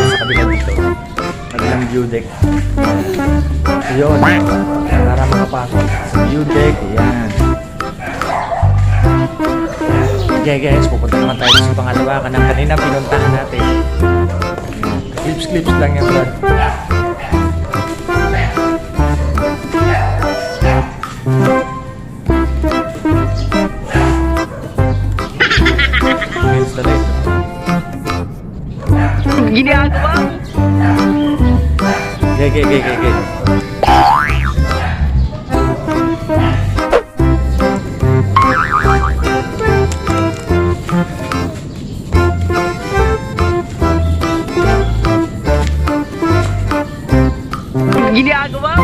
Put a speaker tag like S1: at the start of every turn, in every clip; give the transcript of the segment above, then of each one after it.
S1: sa kabila dito. Kabilang view deck. So yun, para makapasok sa view deck. Yan. Okay guys, pupunta naman tayo sa pangalawa ka ng kanina pinuntahan natin. Clips lang yan, Brad. Installate.
S2: Ginagawa?
S1: Okay.
S2: Ginagawa?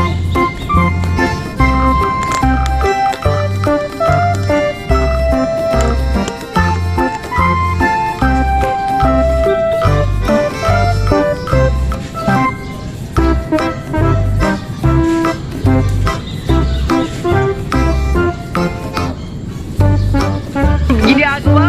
S2: Ginagawa?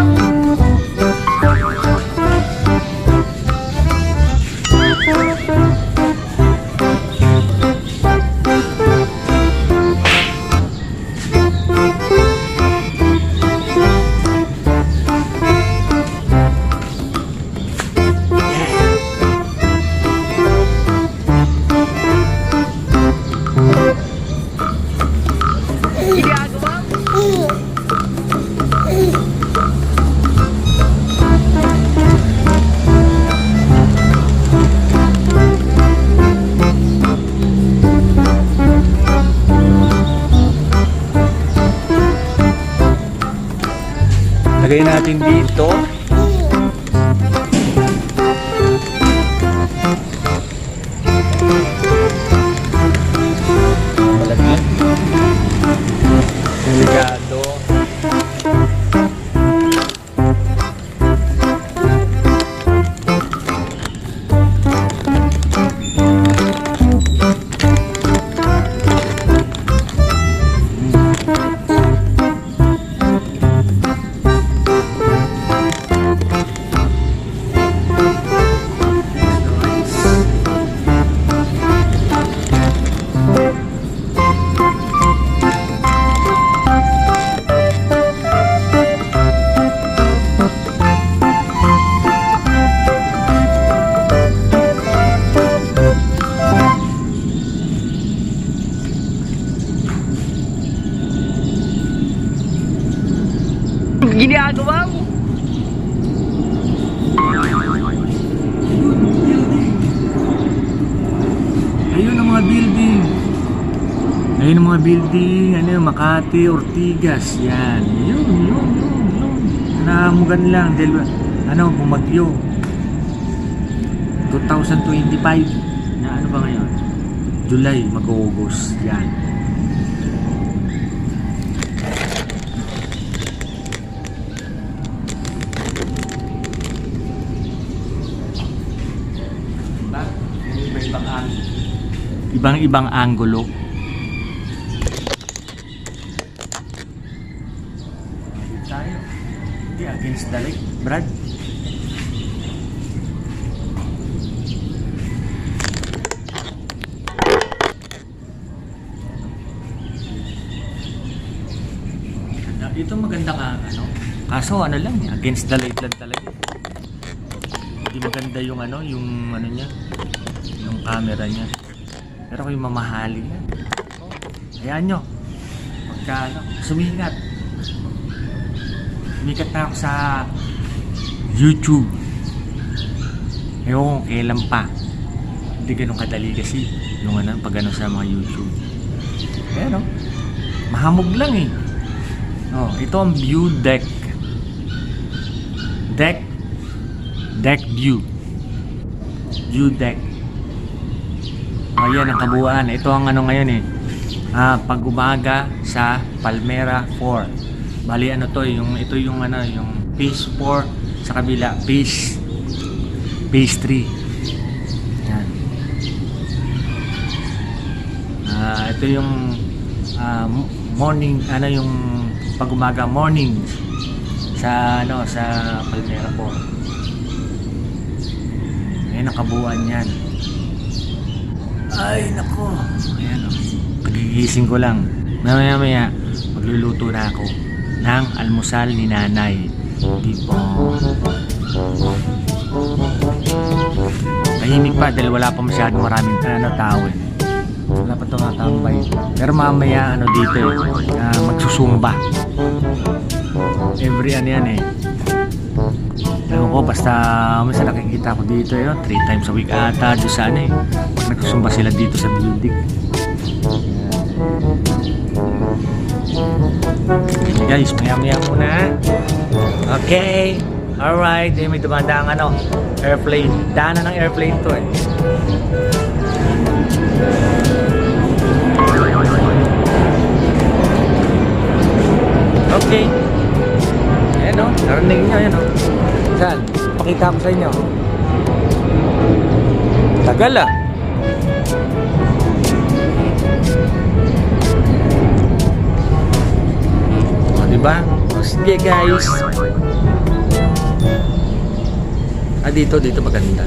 S1: Lagay natin dito. Malagyan. Delikado.
S2: Ginagawa mo?
S1: Ayun ang mga building. Ayun ang mga building. Ano yung Makati, Ortigas. Yan. Yun. Namugan lang. Dahil, bumagyo. 2025. Na ano ba ngayon? July, mag-August. Yan. Ibang-ibang angulo. Tayo. Hindi against the lake, Brad. Ito maganda ka, kaso lang, against the light lang talaga. Hindi maganda yung niya, yung camera niya. Pero kung yung mamahalin yan, ayan nyo, pagka sumikat na ako sa YouTube. Ewan ko kailan pa. Hindi ganun kadali kasi yung pag sa mga YouTube. Pero mahamog lang eh. Ito ang view deck. Deck view. View deck. Ayan ang kabuuan. Ito ang ngayon eh. Pag umaga sa Palmera 4. Bali ito yung yung phase 4 sa kabila, phase 3. Yan. Ito yung morning yung pag umaga morning sa sa Palmera 4. Ayan ang kabuuan yan. Ay, nako. Ayan o. Kagigising ko lang. Maya magluluto na ako ng almusal ni nanay. Diba? Tahimik pa dahil wala pa masyadong maraming tao eh. Wala pa tumatambay. Pero mamaya dito magsusumba. Every yan eh. Ewan ko, basta minsan nakikita ko dito 3 times a week ata doon sa nagsusumba sila dito sa building. Okay guys, maya muna. Okay, alright. May dumadaang airplane. Daanan ng airplane to eh. Okay. Ayan o, narinig nyo, ayan o. Saan? Pakita ko sa inyo. Tagal ah. O, diba? O, sige guys. Dito maganda.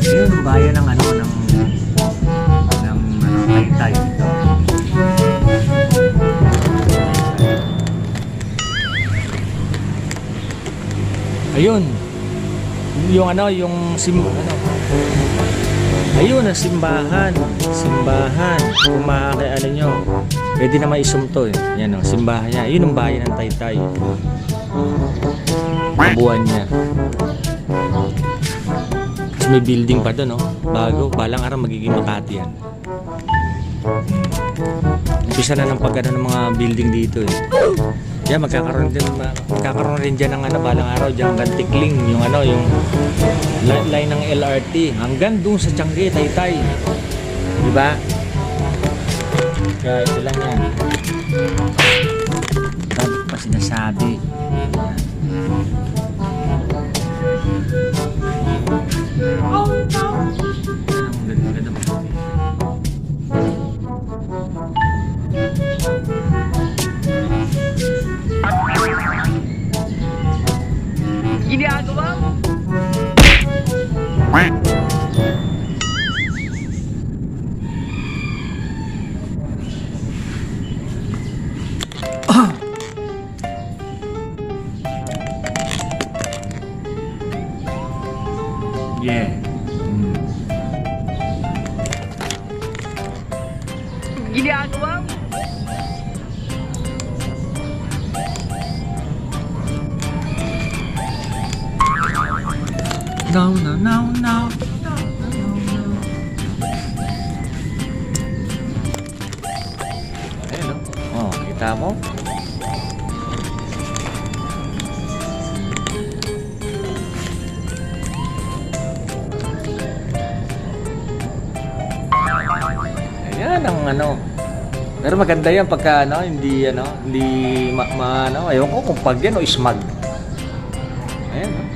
S1: Ayun ang bayan ng Taytay dito. Ayun. Yung ayun ang simbahan. Kung makakailan nyo, pwede na maisumto eh. Yan o, simbahan niya. Ayun ang bayan ng Taytay. Kabuuan niya. Tapos may building pa doon, bago. Balang araw magiging Makati yan. Umpisa na ng pagkano ng mga building dito eh. Yan, magkakaroon rin dyan ng balang araw dyan hanggang Tikling, yung line ng LRT hanggang doon sa Tiangge, Taytay. Diba? Kaya ito lang yan. Bakit pa sinasabi? Ganda ba?
S2: Ginagawa mo?
S1: Yeah.
S2: Ginagawa mo?
S1: No. Ayun o. Oh, kita mo? Ayan ang Pero maganda yan pagka hindi ayoko kung pag yan o smog. Ayan o.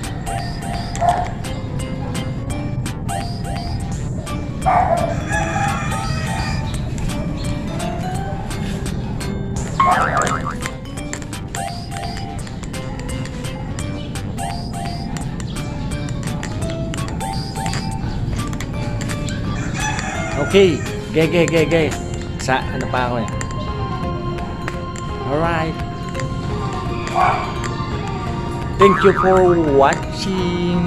S1: Okay, gay. Sa pa ako eh. Alright. Thank you for watching.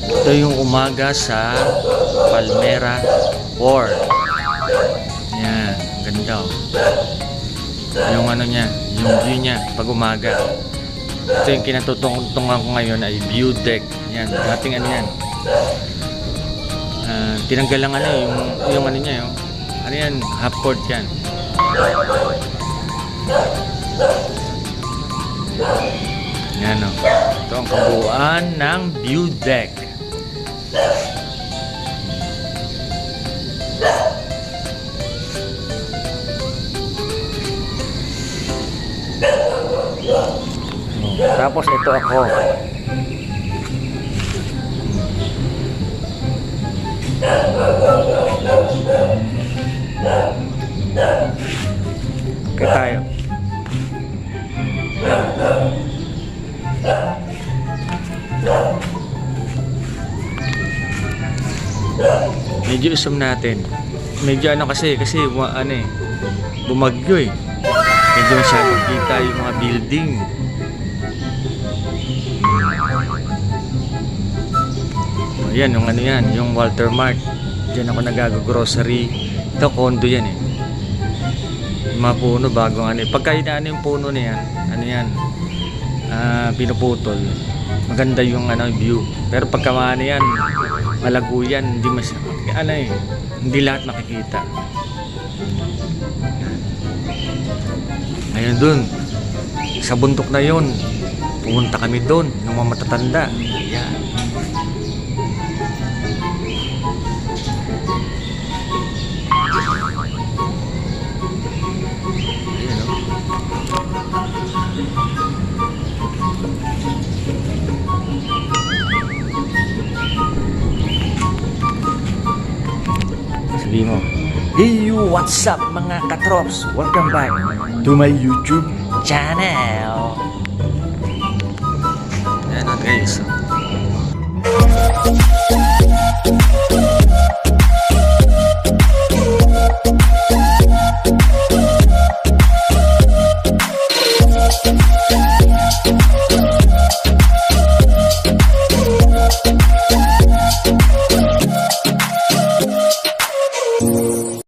S1: Ito yung umaga sa Palmera Port. Yan, ganda oh. Yung ano niya, yung view niya pag umaga. Ito yung kinatutungan ko ngayon ay view deck. Yan, dating ano yan. Tinanggal lang ano yung ano niya yung ano yan, half court yan. Yan o. Ito ang kabuuan ng view deck. Tapos ito ako. Okay tayo. Medyo isum natin. Medyo ano kasi ano eh, bumagyo eh. Medyo masyadong kita yung mga building. Yan, yung ano yan, yung Walter Mart. Diyan ako nag-grocery. Ito, condo yan eh. Yung mga puno, bagong ano eh. Pagka inaano yung puno na yan, ano yan, pinuputol. Maganda yung ano, view. Pero pagka ano yan, malago yan, hindi ano eh, hindi lahat makikita. Ayun dun, sa bundok na yun, pumunta kami dun, ng mga matatanda. Yan. Sabi mo, hey you, what's up mga katrops? Welcome back to my YouTube channel. Yan guys.